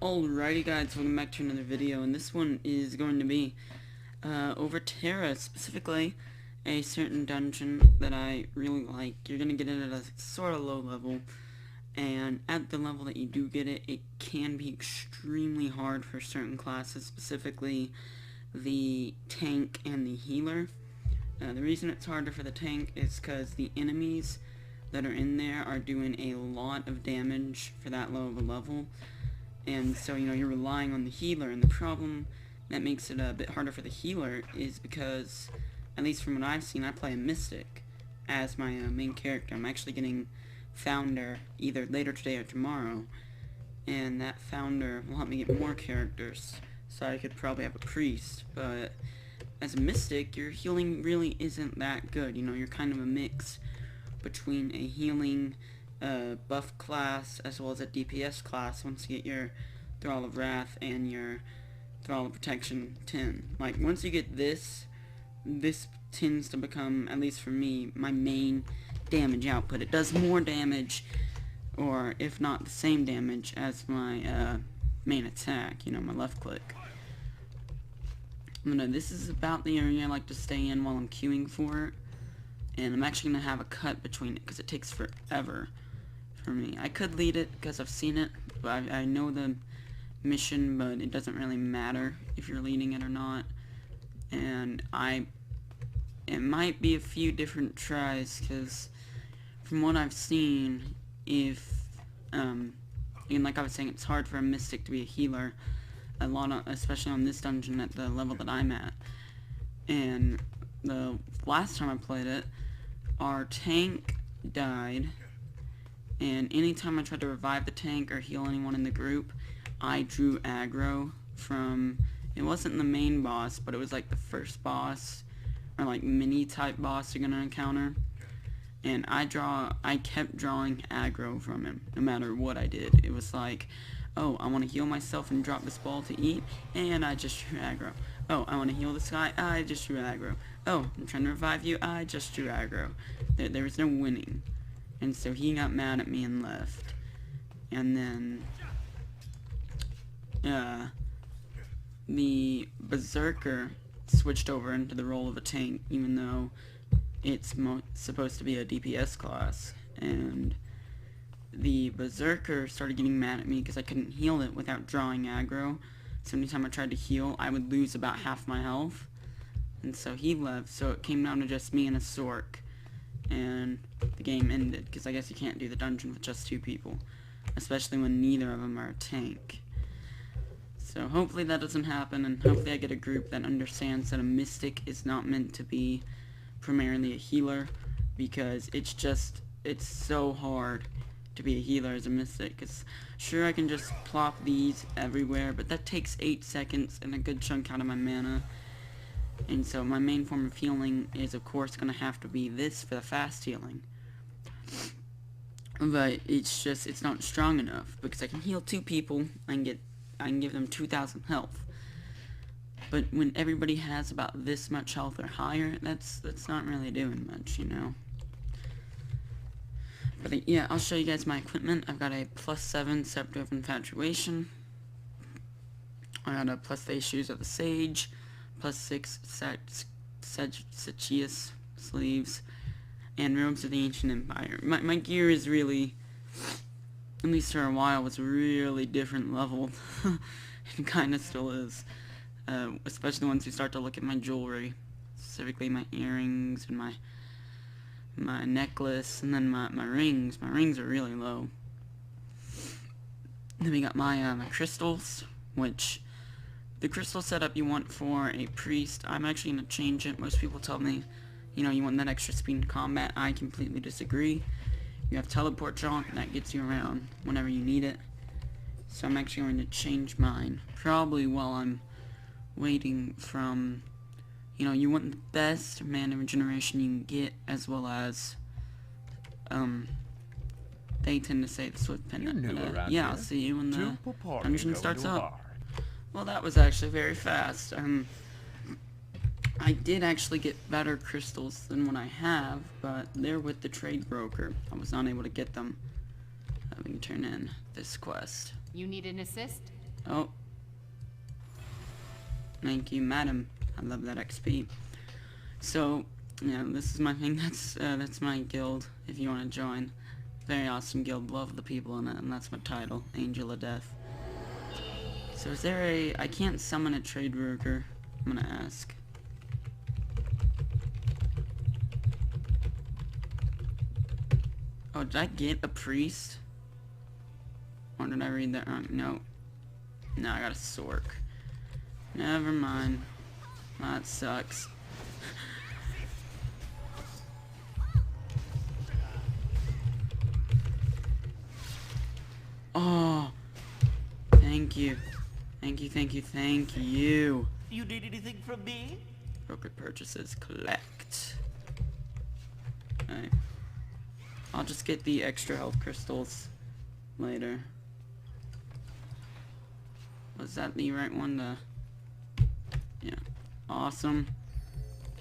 Alrighty guys, welcome back to another video, and this one is going to be over TERA, specifically a certain dungeon that I really like. You're going to get it at a sort of low level, and at the level that you do get it, it can be extremely hard for certain classes, specifically the tank and the healer. The reason it's harder for the tank is because the enemies that are in there are doing a lot of damage for that low of a level. And so, you're relying on the healer, and the problem that makes it a bit harder for the healer is because, at least from what I've seen, I play a Mystic as my main character. I'm actually getting Founder either later today or tomorrow, and that Founder will help me get more characters, so I could probably have a Priest. But as a Mystic, your healing really isn't that good. You're kind of a mix between a healing buff class as well as a DPS class once you get your Thrall of Wrath and your Thrall of Protection 10. Like, once you get this tends to become, at least for me, my main damage output. It does more damage, or if not the same damage, as my main attack, my left click. This is about the area I like to stay in while I'm queuing for it, and I'm actually going to have a cut between it because it takes forever for me. I could lead it because I've seen it, but I know the mission, but it doesn't really matter if you're leading it or not. And it might be a few different tries, because from what I've seen, if and like I was saying, it's hard for a Mystic to be a healer a lot, especially on this dungeon at the level that I'm at. And the last time I played it, our tank died, and anytime I tried to revive the tank or heal anyone in the group, I drew aggro from, it wasn't the main boss, but it was like the first boss, or like mini type boss you're gonna encounter, and I kept drawing aggro from him, no matter what I did. It was like, oh, I want to heal myself and drop this ball to eat, and I just drew aggro. Oh, I want to heal this guy, I just drew aggro. Oh, I'm trying to revive you, I just drew aggro. There was no winning. And so he got mad at me and left. And then the Berserker switched over into the role of a tank, even though it's supposed to be a DPS class. And the Berserker started getting mad at me because I couldn't heal it without drawing aggro. So anytime I tried to heal, I would lose about half my health. And so he left, so it came down to just me and a Sork. And the game ended, because I guess you can't do the dungeon with just 2 people, especially when neither of them are a tank. So hopefully that doesn't happen, and hopefully I get a group that understands that a Mystic is not meant to be primarily a healer, because it's so hard to be a healer as a Mystic. Because sure, I can just plop these everywhere, but that takes 8 seconds and a good chunk out of my mana. And so my main form of healing is, of course, going to have to be this for the fast healing. But it's not strong enough, because I can heal 2 people, I can give them 2,000 health. But when everybody has about this much health or higher, that's not really doing much, But yeah, I'll show you guys my equipment. I've got a +7 Scepter of Infatuation. I got a +8 Shoes of the Sage, +6 Sachias sleeves, and Robes of the Ancient Empire. My gear is really, at least for a while, was really different leveled. It kind of still is. Especially once you start to look at my jewelry, specifically my earrings and my necklace, and then my rings. My rings are really low. Then we got my crystals, which the crystal setup you want for a priest, I'm actually going to change it. Most people tell me, you want that extra speed in combat. I completely disagree. You have teleport jaunt, and that gets you around whenever you need it. So I'm actually going to change mine, probably while I'm waiting from, you want the best mana regeneration you can get, as well as, they tend to say the Swift Pendant. Yeah, I'll see you when the dungeon starts up. Well, that was actually very fast. I did actually get better crystals than what I have, but they're with the trade broker. I was not able to get them. Let me turn in this quest. You need an assist? Oh. Thank you, madam. I love that XP. So, yeah, this is my thing. That's my guild, if you want to join. Very awesome guild. Love the people in it, and that's my title, Angel of Death. So is there a... I can't summon a trade worker. I'm gonna ask. Oh, did I get a priest? Or did I read that wrong? No. No, I got a Sork. Never mind. That sucks. Oh! Thank you. Thank you, thank you, thank you. You need anything from me? Broker purchases, collect. Okay. I'll just get the extra health crystals later. Was that the right one to... Yeah. Awesome.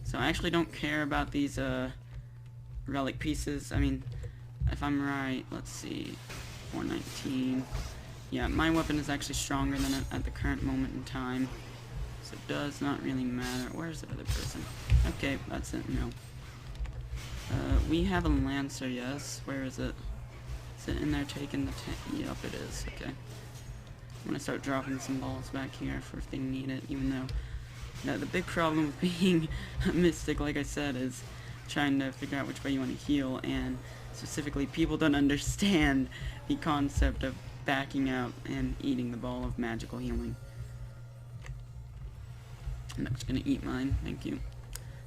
So I actually don't care about these relic pieces. I mean, if I'm right, let's see. 419. Yeah, my weapon is actually stronger than it at the current moment in time. So it does not really matter. Where's the other person? Okay, that's it. No. We have a Lancer, yes. Where is it? Is it in there taking the tank? Yep, it is. Okay. I'm gonna start dropping some balls back here for if they need it, even though the big problem with being a mystic, like I said, is trying to figure out which way you want to heal, and specifically, people don't understand the concept of backing out and eating the ball of magical healing. I'm just gonna eat mine, thank you.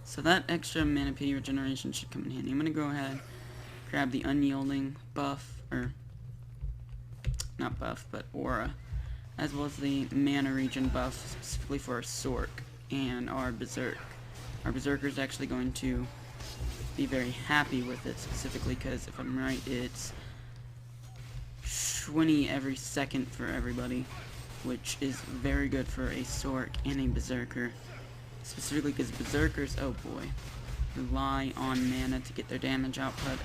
So that extra mana P regeneration should come in handy. I'm gonna go ahead, grab the unyielding buff, or not buff, but aura, as well as the mana regen buff, specifically for our Sork and our Berserk. Our Berserker is actually going to be very happy with it, specifically because, if I'm right, it's 20 every second for everybody, which is very good for a Sork and a Berserker. Specifically because Berserkers, oh boy, rely on mana to get their damage output,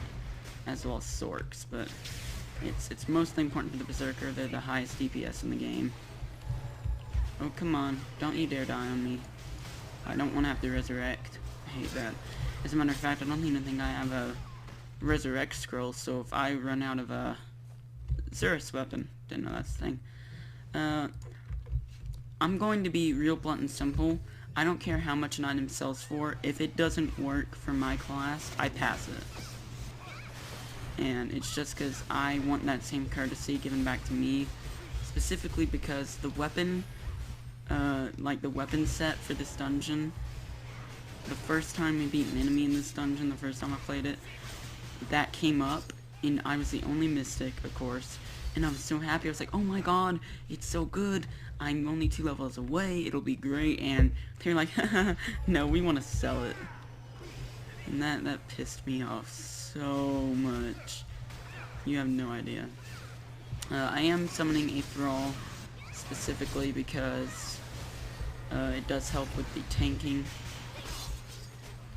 as well as Sorks, but it's mostly important for the Berserker. They're the highest DPS in the game. Oh, come on. Don't you dare die on me. I don't want to have to resurrect. I hate that. As a matter of fact, I don't even think I have a resurrect scroll, so if I run out of a Zerus weapon, didn't know that's the thing, I'm going to be real blunt and simple. I don't care how much an item sells for. If it doesn't work for my class, I pass it. And it's just because I want that same courtesy given back to me, specifically because the weapon, like the weapon set for this dungeon, the first time we beat an enemy in this dungeon, the first time I played it, that came up, and I was the only mystic, of course, and I was so happy. I was like, oh my god, it's so good, I'm only 2 levels away, it'll be great, and they're like, no, we want to sell it. And that pissed me off so much. You have no idea. I am summoning a Thrall, specifically because it does help with the tanking.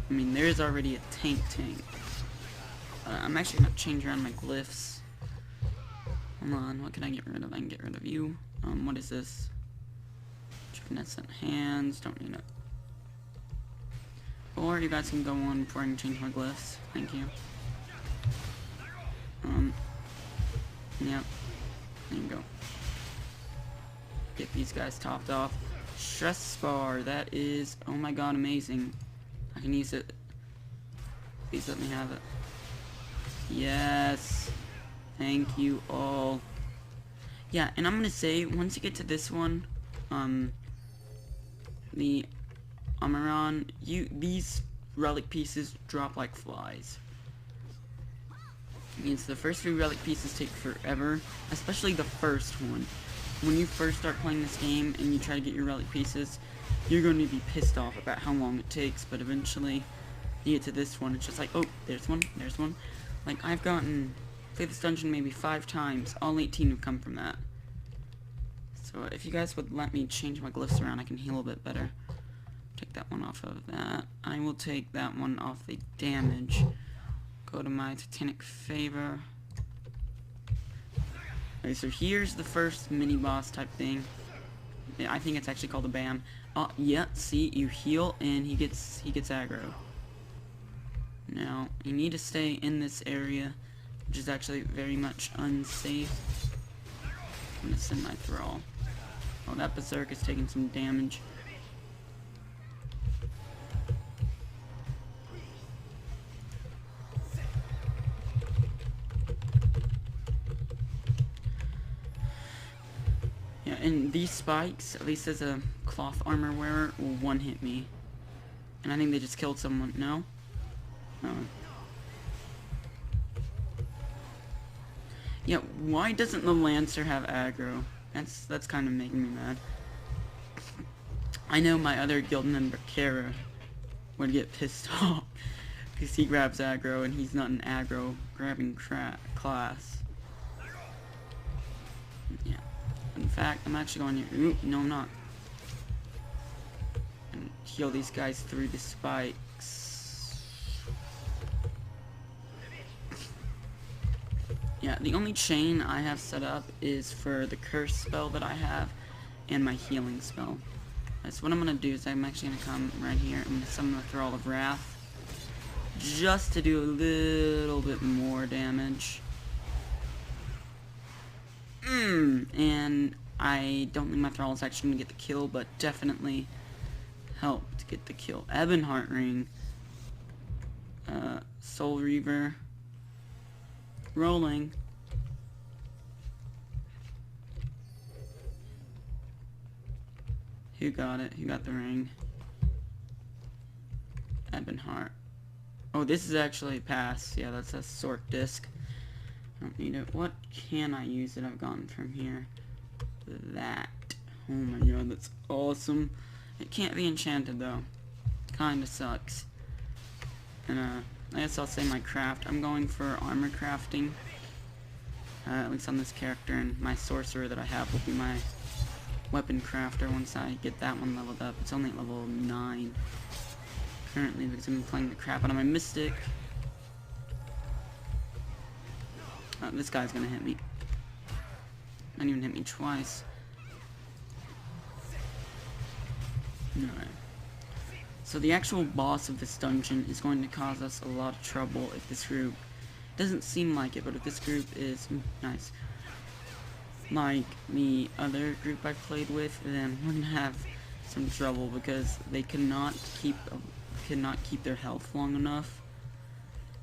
I mean, there's already a tank. I'm actually going to change around my glyphs. Hold on, what can I get rid of? I can get rid of you. What is this? Evanescent hands, don't need it. Or you guys can go on before I can change my glyphs. Thank you. Yep. There you go. Get these guys topped off. Stress Spar, that is, oh my god, amazing. I can use it. Please let me have it. Yes. Thank you all. Yeah, and I'm gonna say, once you get to this one, the Amaran, these relic pieces drop like flies. It means the first few relic pieces take forever, especially the first one. When you first start playing this game and you try to get your relic pieces, you're going to be pissed off about how long it takes, but eventually you get to this one, it's just like, oh, there's one, there's one. Like, I've played this dungeon maybe 5 times, all 18 have come from that. So if you guys would let me change my glyphs around, I can heal a bit better. Take that one off of that. I will take that one off the damage. Go to my Titanic Favor. Okay, so here's the first mini-boss type thing. I think it's actually called a BAM. Oh, yeah, see, you heal and he gets aggro. Now, you need to stay in this area, which is actually very much unsafe. I'm gonna send my thrall. Oh, that berserk is taking some damage. Yeah, and these spikes, at least as a cloth armor wearer, will one-hit me. And I think they just killed someone. No? No. Yeah, why doesn't the Lancer have aggro? That's kind of making me mad. I know my other guild member, TERA, would get pissed off because he grabs aggro and he's not an aggro grabbing class. Yeah. In fact, I'm actually going to... Ooh, no, I'm not. And heal these guys through the spikes. Yeah, the only chain I have set up is for the curse spell that I have and my healing spell. So what I'm going to do is I'm actually going to come right here. I'm going to summon the Thrall of Wrath just to do a little bit more damage. And I don't think my Thrall is actually going to get the kill, but definitely help to get the kill. Ebonheart Ring. Soul Reaver. Rolling. Who got it? Who got the ring? Ebonheart. Oh, this is actually pass. Yeah, that's a Sork disc. I don't need it. What can I use that I've gotten from here? That. Oh my god, that's awesome. It can't be enchanted though. Kinda sucks. And I guess I'll say my craft. I'm going for armor crafting. At least on this character, and my sorcerer that I have will be my weapon crafter once I get that one leveled up. It's only at level 9 currently because I've been playing the crap out of my mystic. This guy's gonna hit me. Not even hit me twice. Alright. So the actual boss of this dungeon is going to cause us a lot of trouble if this group doesn't seem like it, but if this group is nice like the other group I played with, then we're gonna have some trouble because they cannot keep their health long enough.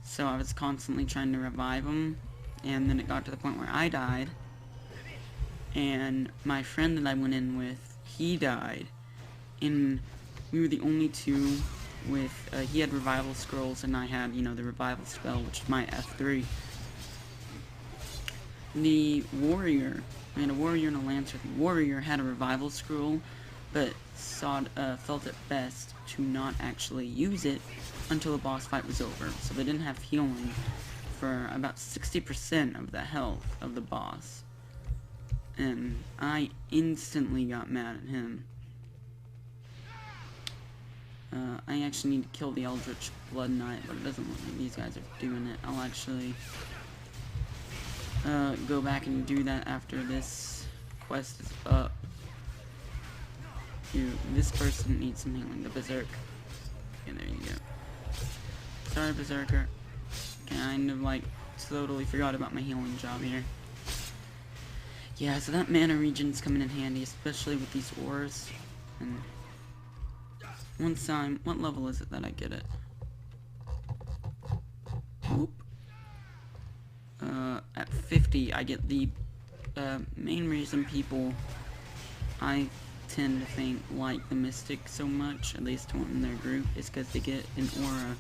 So I was constantly trying to revive them, and then it got to the point where I died, and my friend that I went in with, he died, and we were the only two with, he had revival scrolls and I had, you know, the revival spell, which is my F3. The warrior, we had a warrior and a lancer. The warrior had a revival scroll, but felt it best to not actually use it until the boss fight was over. So they didn't have healing for about 60% of the health of the boss. And I instantly got mad at him. I actually need to kill the Eldritch Blood Knight, but it doesn't look like these guys are doing it. I'll actually go back and do that after this quest is up. Dude, this person needs some healing. The Berserk. Okay, there you go. Sorry, Berserker. Kind of like totally forgot about my healing job here. Yeah, so that mana regen's coming in handy, especially with these ores. And once what level is it that I get it? Oop. At 50, I get the main reason people I tend to think like the Mystic so much, at least one in their group, is because they get an aura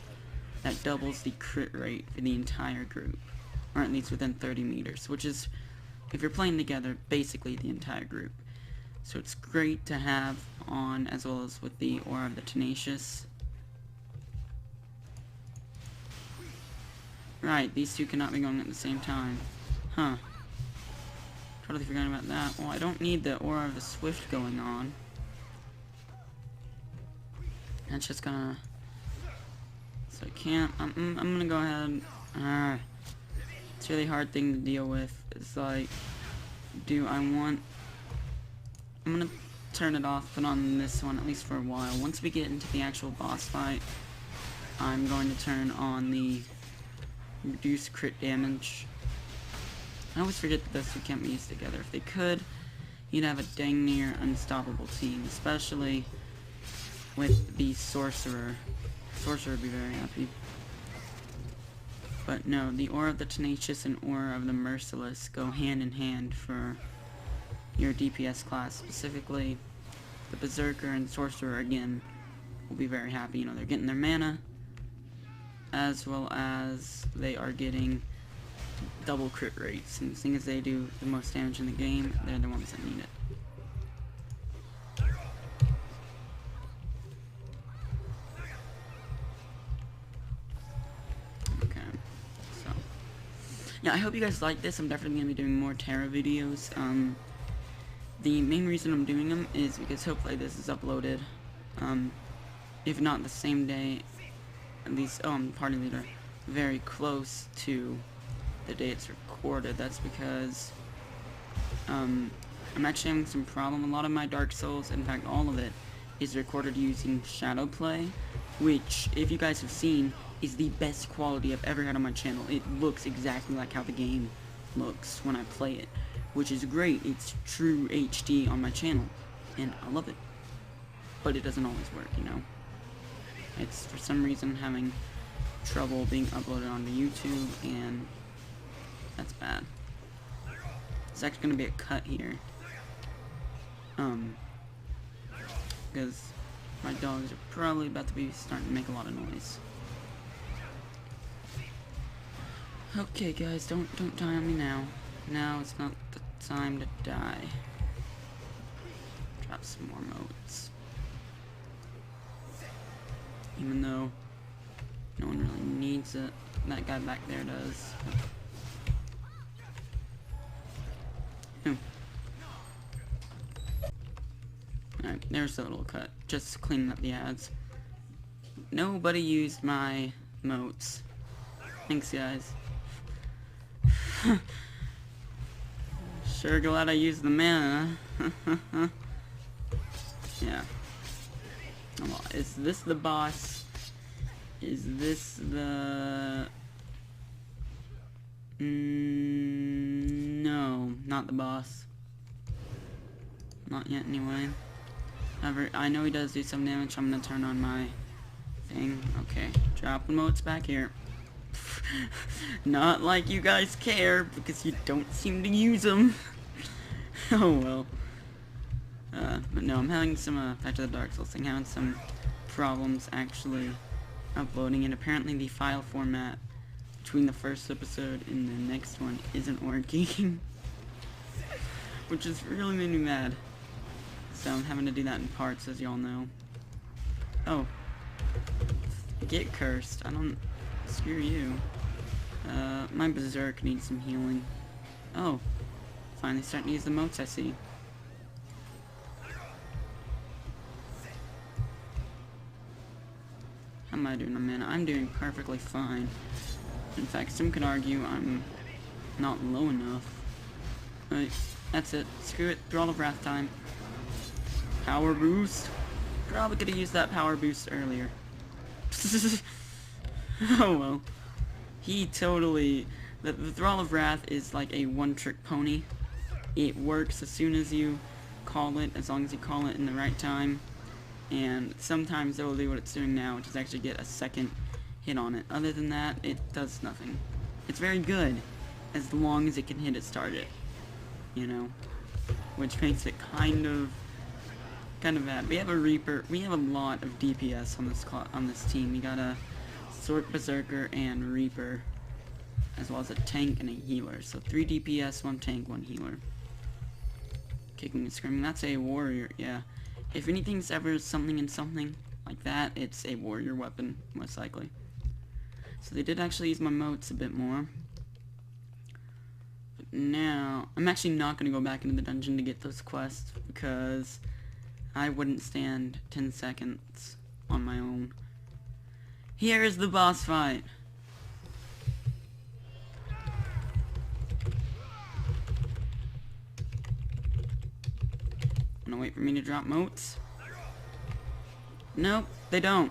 that doubles the crit rate for the entire group, or at least within 30 meters, which is, if you're playing together, basically the entire group. So it's great to have on, as well as with the Aura of the Tenacious. Right, these two cannot be going at the same time. Huh. Totally forgot about that. Well, I don't need the Aura of the Swift going on. That's just gonna... So I can't... I'm gonna go ahead... It's a really hard thing to deal with. It's like... Do I want... I'm gonna turn it off, put on this one, at least for a while. Once we get into the actual boss fight, I'm going to turn on the reduce crit damage. I always forget that those two can't be used together. If they could, you'd have a dang near unstoppable team, especially with the Sorcerer. Sorcerer would be very happy. But no, the Aura of the Tenacious and Aura of the Merciless go hand in hand for your DPS class. Specifically, the Berserker and Sorcerer, again, will be very happy. You know, they're getting their mana, as well as they are getting double crit rates. And seeing as they do the most damage in the game, they're the ones that need it. Yeah, I hope you guys like this. I'm definitely going to be doing more TERA videos. The main reason I'm doing them is because hopefully this is uploaded, if not the same day, at least, I'm party leader, very close to the day it's recorded. That's because, I'm actually having some problem. A lot of my Dark Souls, in fact all of it, is recorded using Shadowplay, which, if you guys have seen, is the best quality I've ever had on my channel. It looks exactly like how the game looks when I play it, which is great. It's true HD on my channel, and I love it. But it doesn't always work, you know. It's, for some reason, having trouble being uploaded onto YouTube, and that's bad. There's actually going to be a cut here. Because my dogs are probably about to be starting to make a lot of noise. Okay, guys, don't die on me now. Now it's not the time to die. Drop some more motes. Even though no one really needs it. That guy back there does. Alright, there's a little cut. Just cleaning up the ads. Nobody used my motes. Thanks, guys. Sure glad I used the mana. Yeah. Well, is this the boss? Is this the... no, not the boss. Not yet, anyway. However, I know he does do some damage, so I'm gonna turn on my thing. Okay, drop the motes back here. Not like you guys care, because you don't seem to use them. Oh well. But no, I'm having some, back to the Dark Souls thing, having some problems actually uploading, and apparently the file format between the first episode and the next one isn't working. Which has really made me mad. So I'm having to do that in parts, as y'all know. Oh. Get cursed. I don't... Screw you. My Berserk needs some healing. Oh. Finally starting to use the motes, I see. How am I doing on mana? I'm doing perfectly fine. In fact, some could argue I'm not low enough. But that's it. Screw it. Thrall of Wrath time. Power boost. Probably could have used that power boost earlier. Oh well. He totally... The Thrall of Wrath is like a one-trick pony. It works as soon as you call it, as long as you call it in the right time. And sometimes it will do what it's doing now, which is actually get a second hit on it. Other than that, it does nothing. It's very good, as long as it can hit its target. You know? Which makes it kind of bad. We have a Reaper. We have a lot of DPS on this team. We got a Sword Berserker and Reaper, as well as a tank and a healer. So 3 DPS, 1 tank, 1 healer. Kicking and screaming. That's a warrior. Yeah. If anything's ever something and something like that, it's a warrior weapon, most likely. So they did actually use my motes a bit more. But now, I'm actually not going to go back into the dungeon to get those quests, because I wouldn't stand 10 seconds on my own. Here is the boss fight. Wanna wait for me to drop motes? Nope, they don't.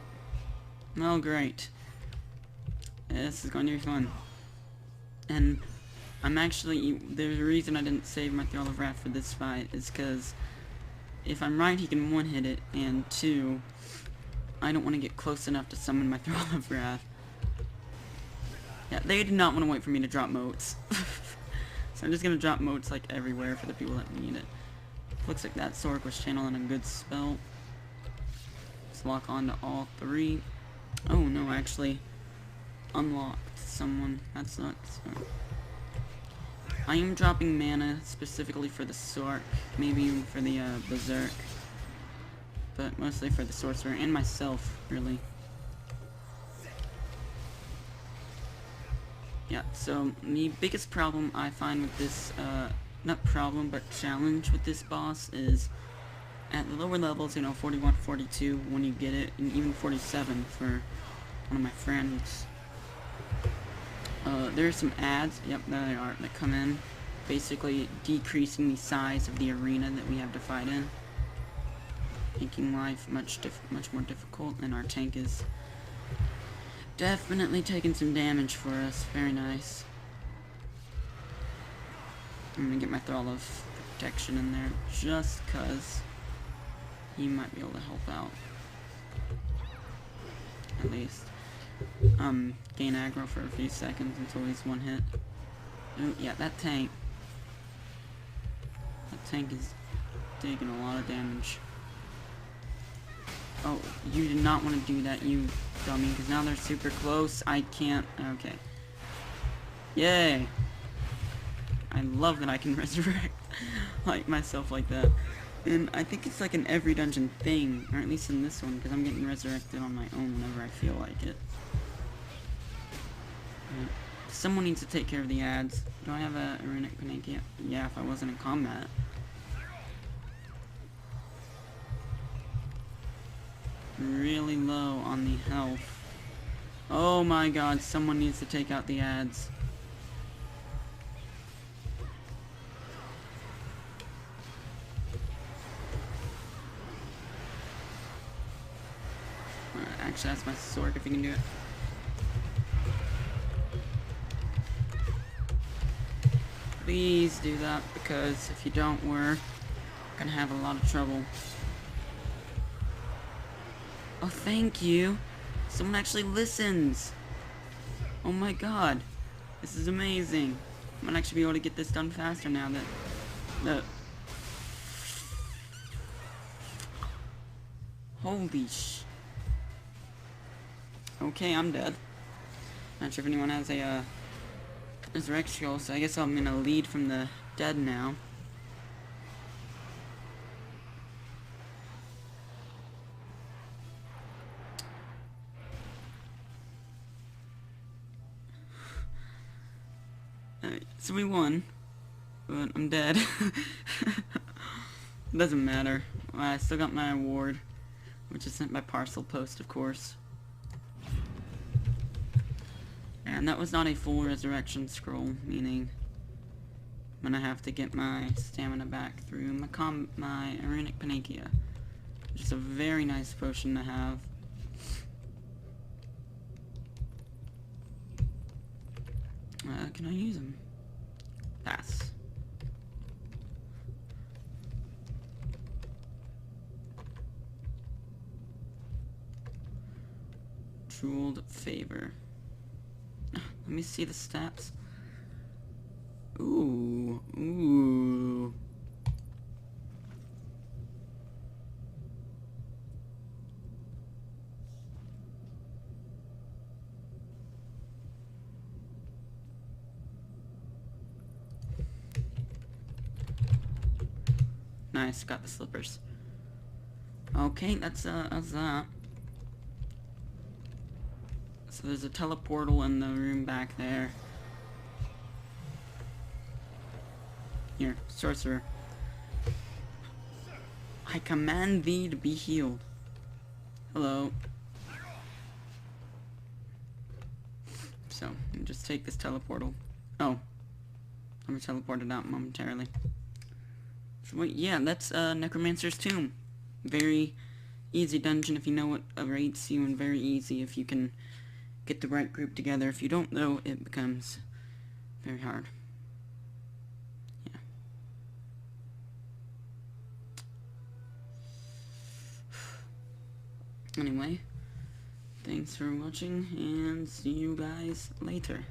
Well, great. This is going to be fun. And I'm actually, there's a reason I didn't save my Thrall of Wrath for this fight, is because if I'm right, he can one-hit it, and 2, I don't want to get close enough to summon my Thrall of Wrath. Yeah, they did not want to wait for me to drop motes. So I'm just going to drop motes like everywhere for the people that need it. Looks like that Sork was channeling a good spell. Let's lock on to all 3. Oh no, actually unlocked someone. That sucks. I am dropping mana specifically for the Sork, maybe even for the Berserk, but mostly for the Sorcerer and myself, really. Yeah, so the biggest problem I find with this, not problem, but challenge with this boss is at the lower levels, you know, 41, 42 when you get it, and even 47 for one of my friends. There's some ads, yep, there they are, that come in, basically decreasing the size of the arena that we have to fight in, making life much more difficult, and our tank is definitely taking some damage for us. Very nice. I'm gonna get my Thrall of Protection in there, just cause he might be able to help out. At least. Gain aggro for a few seconds until he's one hit. Ooh, yeah, that tank is taking a lot of damage. Oh, you did not want to do that, you dummy, because now they're super close. I can't. Okay. Yay! I love that I can resurrect like myself like that. And I think it's like in every dungeon thing, or at least in this one, because I'm getting resurrected on my own whenever I feel like it. Someone needs to take care of the ads. Do I have a runic Panacea? Yeah, if I wasn't in combat. Really low on the health. Oh my god, someone needs to take out the ads. Actually, that's my sword if you can do it. Please do that, because if you don't, we're gonna have a lot of trouble. Oh, thank you. Someone actually listens. Oh my god. This is amazing. I'm gonna actually be able to get this done faster now that... Holy sh... Okay, I'm dead. Not sure if anyone has a, resurrection scroll, so I guess I'm gonna lead from the dead now. So we won, but I'm dead. Doesn't matter. I still got my award, which is sent by parcel post, of course. And that was not a full resurrection scroll, meaning I'm gonna have to get my stamina back through my runic Panacea, which is a very nice potion to have. Can I use them? Pass. Jeweled favor. Let me see the stats. Ooh, ooh. Nice, got the slippers. Okay, that's that. So there's a teleportal in the room back there. Here, sorcerer. I command thee to be healed. Hello. So, just take this teleportal. Oh. I'm teleported out momentarily. So wait, yeah, that's Necromancer's Tomb. Very easy dungeon if you know what awaits you, and very easy if you can get the right group together. If you don't, though, it becomes very hard. Yeah. Anyway, thanks for watching, and see you guys later.